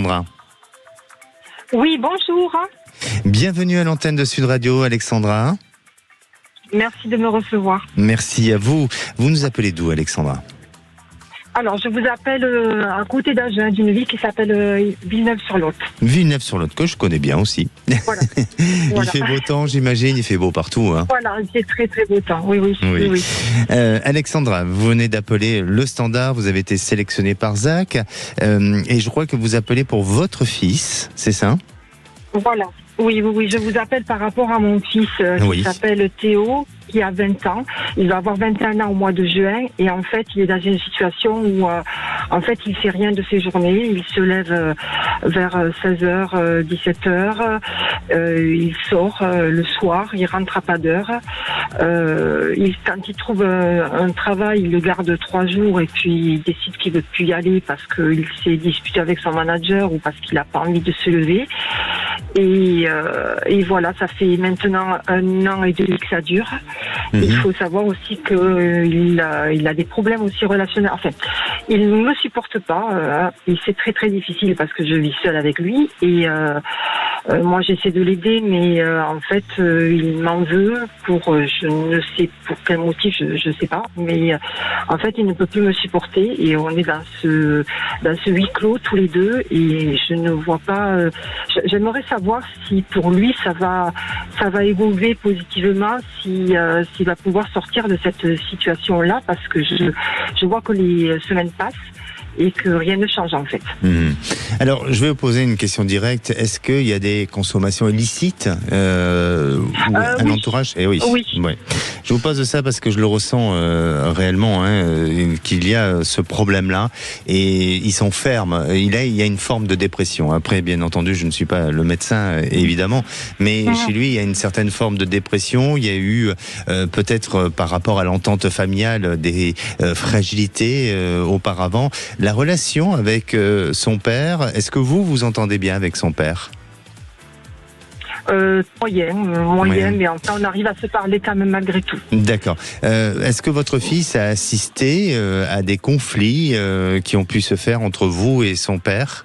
Alexandra. Oui, bonjour. Bienvenue à l'antenne de Sud Radio, Alexandra. Merci de me recevoir. Merci à vous. Vous nous appelez d'où, Alexandra ? Alors, je vous appelle à côté d'Agen, d'une ville qui s'appelle Villeneuve-sur-Lot. Villeneuve-sur-Lot, que je connais bien aussi. Voilà. Il fait beau temps, j'imagine, il fait beau partout. Hein. Voilà, il fait très très beau temps, oui. Alexandra, vous venez d'appeler le standard, vous avez été sélectionnée par Zach, et je crois que vous appelez pour votre fils, c'est ça ? Voilà, oui, je vous appelle par rapport à mon fils qui s'appelle Théo, qui a 20 ans. Il va avoir 21 ans au mois de juin, et en fait, il est dans une situation où, en fait, il fait rien de ses journées. Il se lève vers 16h, 17h, il sort le soir, il rentre à pas d'heure. Quand il trouve un travail, il le garde 3 jours, et puis il décide qu'il veut plus y aller parce qu'il s'est disputé avec son manager ou parce qu'il n'a pas envie de se lever. Et voilà, ça fait maintenant 1 an et demi que ça dure. Il faut savoir aussi qu'il a des problèmes aussi relationnels. Enfin, il ne me supporte pas. Et c'est très très difficile parce que je vis seule avec lui. Et moi, j'essaie de l'aider, mais en fait, il m'en veut pour je ne sais pour quel motif, je sais pas. Mais en fait, il ne peut plus me supporter. Et on est dans ce huis clos tous les deux. Et je ne vois pas. J'aimerais savoir si pour lui ça va évoluer positivement, s'il va pouvoir sortir de cette situation-là, parce que je vois que les semaines passent et que rien ne change en fait. Alors, je vais vous poser une question directe. Est-ce qu'il y a des consommations illicites ou un entourage ? Oui. Je vous pose ça parce que je le ressens réellement, qu'il y a ce problème-là, et il s'enferme. Il y a une forme de dépression. Après, bien entendu, je ne suis pas le médecin, évidemment, mais chez lui, il y a une certaine forme de dépression. Il y a eu peut-être par rapport à l'entente familiale des fragilités auparavant. La relation avec son père, est-ce que vous entendez bien avec son père ? Moyen, mais enfin on arrive à se parler quand même malgré tout. D'accord. Est-ce que votre fils a assisté à des conflits qui ont pu se faire entre vous et son père ?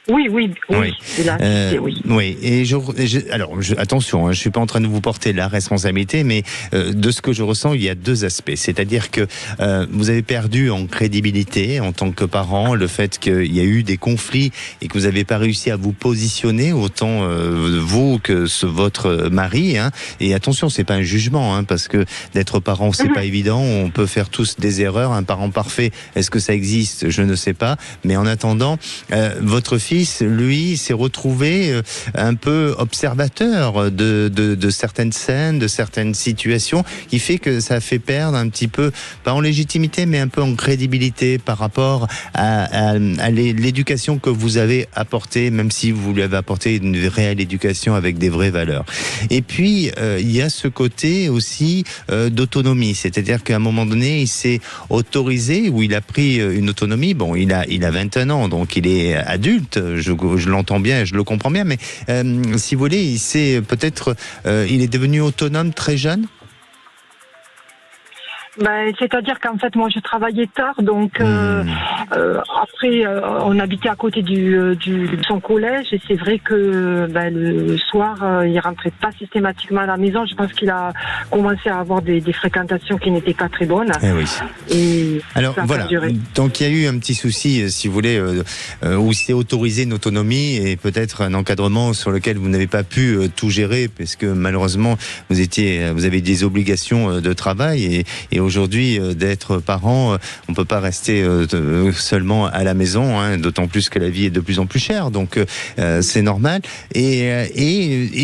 Oui. Il a assisté, oui. Oui. Et attention, je suis pas en train de vous porter la responsabilité, mais de ce que je ressens, il y a 2 aspects. C'est-à-dire que vous avez perdu en crédibilité en tant que parent, le fait qu'il y a eu des conflits et que vous n'avez pas réussi à vous positionner autant vous que votre mari. Et attention, c'est pas un jugement, parce que d'être parent, c'est pas évident. On peut faire tous des erreurs. Un parent parfait, est-ce que ça existe ? Je ne sais pas. Mais en attendant, votre fils, lui, s'est retrouvé un peu observateur de certaines scènes, de certaines situations, qui fait que ça fait perdre un petit peu, pas en légitimité, mais un peu en crédibilité par rapport à l'éducation que vous avez apportée, même si vous lui avez apporté une réelle éducation avec des vraies valeurs. Et puis, il y a ce côté aussi d'autonomie, c'est-à-dire qu'à un moment donné, il s'est autorisé, ou il a pris une autonomie. Bon, il a 21 ans, donc il est adulte, je l'entends bien et je le comprends bien, mais si vous voulez, il est devenu autonome très jeune. C'est-à-dire qu'en fait, moi, je travaillais tard, donc après, on habitait à côté de son collège, et c'est vrai que le soir, il rentrait pas systématiquement à la maison. Je pense qu'il a commencé à avoir des fréquentations qui n'étaient pas très bonnes. Et alors voilà, donc il y a eu un petit souci, si vous voulez, où il s'est autorisé une autonomie et peut-être un encadrement sur lequel vous n'avez pas pu tout gérer, parce que malheureusement, vous avez des obligations de travail, et aujourd'hui, d'être parent, on peut pas rester seulement à la maison, d'autant plus que la vie est de plus en plus chère, donc c'est normal. Et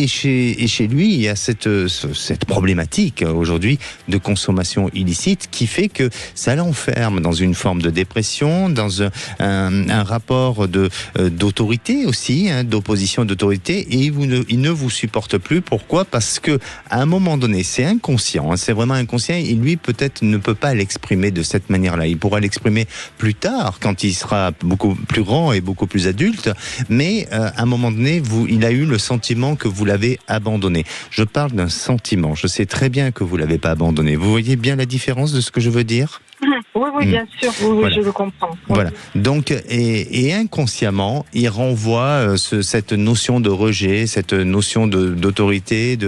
chez lui, il y a cette problématique aujourd'hui de consommation illicite qui fait que ça l'enferme dans une forme de dépression, dans un rapport d'autorité aussi, d'opposition d'autorité, et il ne vous supporte plus. Pourquoi ? Parce que à un moment donné, c'est inconscient, c'est vraiment inconscient, et lui peut-être ne peut pas l'exprimer de cette manière-là. Il pourra l'exprimer plus tard, quand il sera beaucoup plus grand et beaucoup plus adulte, mais à un moment donné, il a eu le sentiment que vous l'avez abandonné. Je parle d'un sentiment, je sais très bien que vous ne l'avez pas abandonné. Vous voyez bien la différence de ce que je veux dire ? Oui, bien sûr, voilà. Je le comprends. Voilà. Donc, et inconsciemment, il renvoie cette notion de rejet, cette notion d'autorité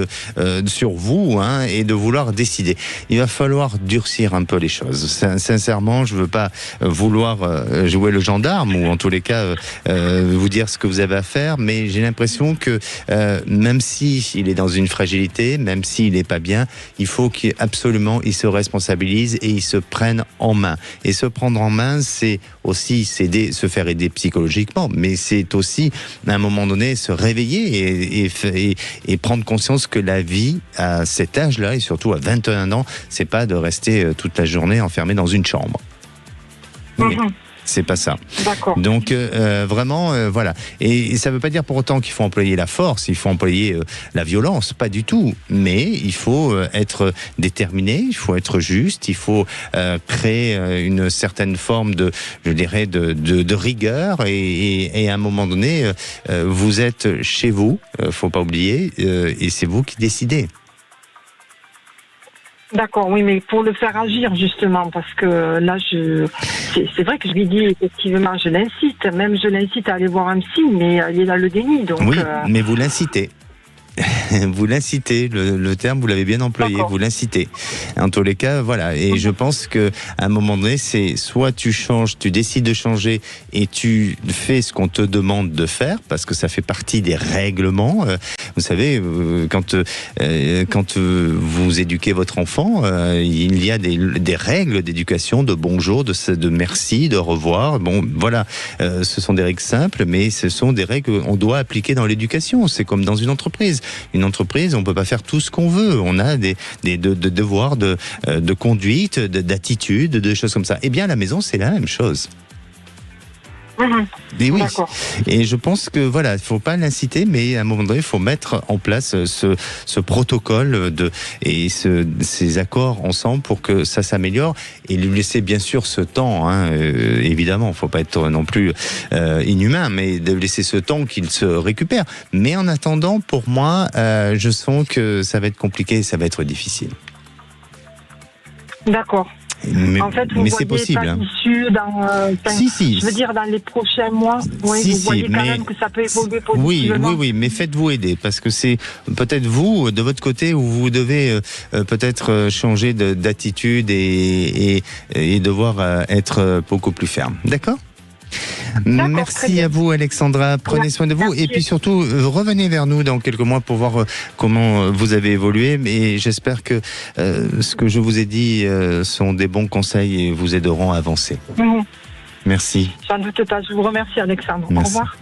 sur vous, hein, et de vouloir décider. Il va falloir durcir un peu les choses. Sincèrement, je veux pas vouloir jouer le gendarme, ou en tous les cas vous dire ce que vous avez à faire, mais j'ai l'impression que même s'il est dans une fragilité, même s'il n'est pas bien, il faut qu'absolument il se responsabilise et il se prenne en main. Et se prendre en main, c'est aussi se faire aider psychologiquement, mais c'est aussi, à un moment donné, se réveiller et prendre conscience que la vie, à cet âge-là, et surtout à 21 ans, c'est pas de rester toute la journée enfermé dans une chambre. C'est pas ça. D'accord. Donc vraiment, voilà. Et ça ne veut pas dire pour autant qu'il faut employer la force, il faut employer la violence, pas du tout. Mais il faut être déterminé, il faut être juste, il faut créer une certaine forme de rigueur. Et à un moment donné, vous êtes chez vous, faut pas oublier, et c'est vous qui décidez. D'accord, oui, mais pour le faire agir, justement, parce que là, c'est vrai que je lui dis, effectivement, je l'incite, même je l'incite à aller voir un psy, mais il est dans le déni, donc... Oui, mais vous l'incitez. Vous l'incitez, le terme vous l'avez bien employé, vous l'incitez. En tous les cas, voilà. Et je pense que à un moment donné, c'est soit tu changes, tu décides de changer et tu fais ce qu'on te demande de faire, parce que ça fait partie des règlements. Vous savez, quand vous éduquez votre enfant, il y a des règles d'éducation, de bonjour, de merci, de revoir. Bon, voilà. Ce sont des règles simples, mais ce sont des règles qu'on doit appliquer dans l'éducation. C'est comme dans une entreprise. Une entreprise, on peut pas faire tout ce qu'on veut. On a des devoirs de conduite, d'attitude, de choses comme ça. Eh bien, à la maison, c'est la même chose. Et oui. Et je pense que voilà, il faut pas l'inciter, mais à un moment donné, il faut mettre en place ce protocole et ces accords ensemble pour que ça s'améliore et lui laisser bien sûr ce temps. Hein, évidemment, faut pas être non plus inhumain, mais de laisser ce temps qu'il se récupère. Mais en attendant, pour moi, je sens que ça va être compliqué, ça va être difficile. D'accord. En fait, vous voyez possible. Pas d'issue dans, si. Je veux dire, dans les prochains mois, vous voyez quand même que ça peut évoluer positivement. Oui, mais faites-vous aider, parce que c'est peut-être vous, de votre côté, où vous devez peut-être changer d'attitude et devoir être beaucoup plus ferme. D'accord ? Merci à vous, Alexandra. Prenez soin de vous. Et puis surtout, revenez vers nous dans quelques mois pour voir comment vous avez évolué. Mais j'espère que ce que je vous ai dit sont des bons conseils et vous aideront à avancer. Merci. J'en doute pas. Je vous remercie, Alexandre. Merci. Au revoir.